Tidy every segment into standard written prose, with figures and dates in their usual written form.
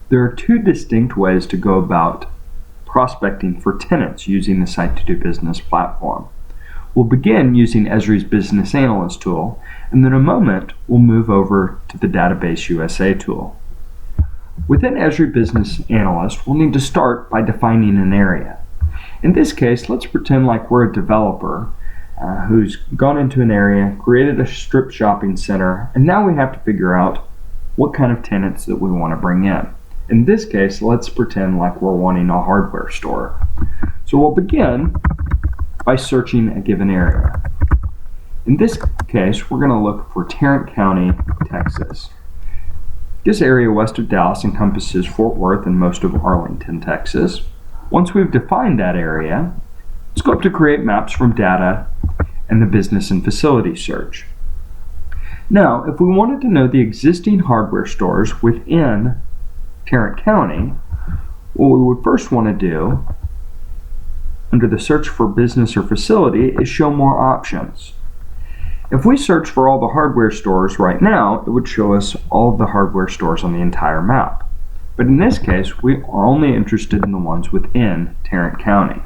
There are two distinct ways to go about prospecting for tenants using the Site to Do Business platform. We'll begin using Esri's Business Analyst tool, and in a moment we'll move over to the Database USA tool. Within Esri Business Analyst, we'll need to start by defining an area. In this case, let's pretend like we're a developer who's gone into an area, created a strip shopping center, and now we have to figure out what kind of tenants that we want to bring in. In this case, let's pretend like we're wanting a hardware store. So we'll begin by searching a given area. In this case, we're going to look for Tarrant County, Texas. This area west of Dallas encompasses Fort Worth and most of Arlington, Texas. Once we've defined that area, let's go up to Create Maps from Data and the Business and Facility search. Now, if we wanted to know the existing hardware stores within Tarrant County, what we would first want to do under the search for business or facility is show more options. If we search for all the hardware stores right now, it would show us all of the hardware stores on the entire map. But in this case, we are only interested in the ones within Tarrant County.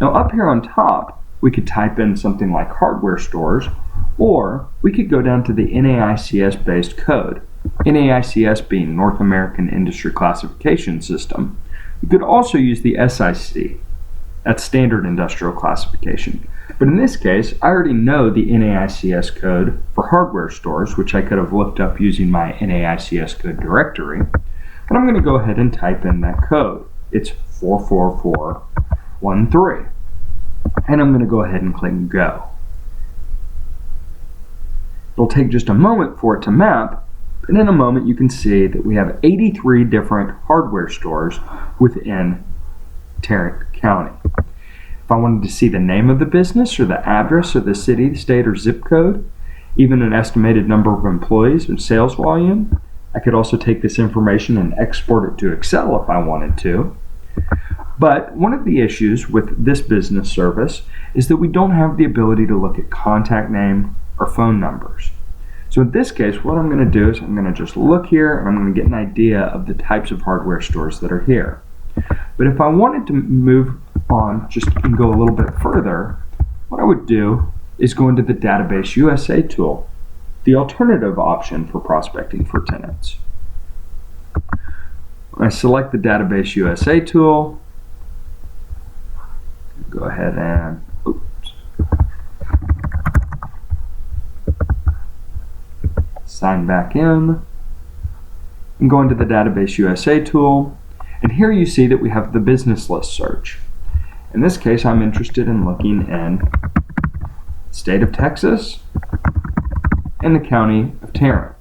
Now up here on top, we could type in something like hardware stores, or we could go down to the NAICS based code. NAICS being North American Industry Classification System. You could also use the SIC, that's Standard Industrial Classification. But in this case, I already know the NAICS code for hardware stores, which I could have looked up using my NAICS code directory. And I'm going to go ahead and type in that code. It's 44413. And I'm going to go ahead and click Go. It'll take just a moment for it to map, but in a moment you can see that we have 83 different hardware stores within Tarrant County. If I wanted to see the name of the business or the address or the city, state, or zip code, even an estimated number of employees and sales volume, I could also take this information and export it to Excel if I wanted to. But one of the issues with this business service is that we don't have the ability to look at contact name or phone numbers. So in this case, what I'm going to do is I'm going to just look here and I'm going to get an idea of the types of hardware stores that are here. But if I wanted to move on just and go a little bit further, what I would do is go into the Database USA tool, the alternative option for prospecting for tenants. When I select the Database USA tool, go ahead and sign back in and go into the Database USA tool, and here you see that we have the business list search. In this case, I'm interested in looking in the state of Texas and the county of Tarrant.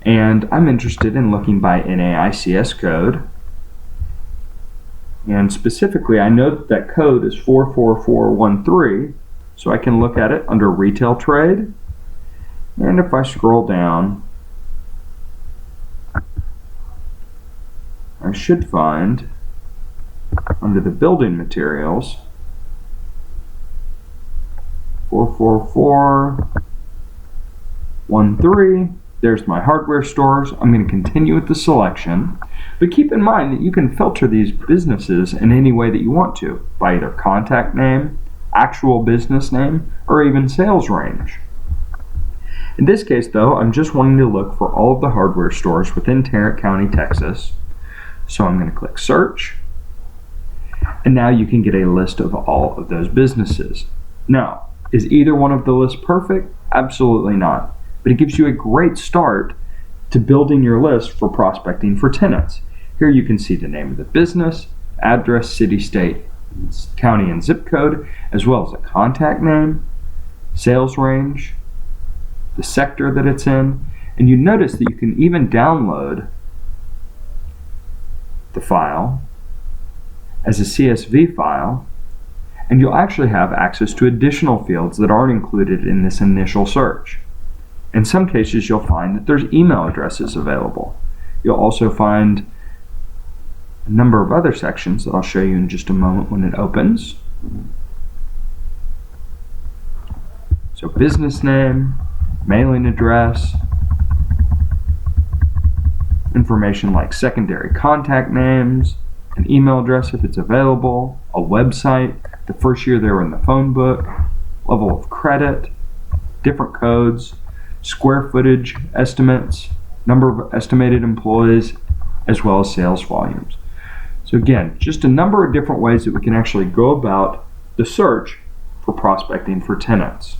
And I'm interested in looking by NAICS code. And specifically, I know that that code is 44413, so I can look at it under retail trade. And if I scroll down, I should find under the building materials 44413. There's my hardware stores. I'm going to continue with the selection, but keep in mind that you can filter these businesses in any way that you want to, by either contact name, actual business name, or even sales range. In this case though, I'm just wanting to look for all of the hardware stores within Tarrant County, Texas. So I'm going to click search, and now you can get a list of all of those businesses. Now, is either one of the lists perfect? Absolutely not. But it gives you a great start to building your list for prospecting for tenants. Here you can see the name of the business, address, city, state, county, and zip code, as well as a contact name, sales range, the sector that it's in, and you notice that you can even download the file as a CSV file, and you'll actually have access to additional fields that aren't included in this initial search. In some cases, you'll find that there's email addresses available. You'll also find a number of other sections that I'll show you in just a moment when it opens. So business name, mailing address, information like secondary contact names, an email address if it's available, a website, the first year they were in the phone book, level of credit, different codes, square footage estimates, number of estimated employees, as well as sales volumes. So again, just a number of different ways that we can actually go about the search for prospecting for tenants.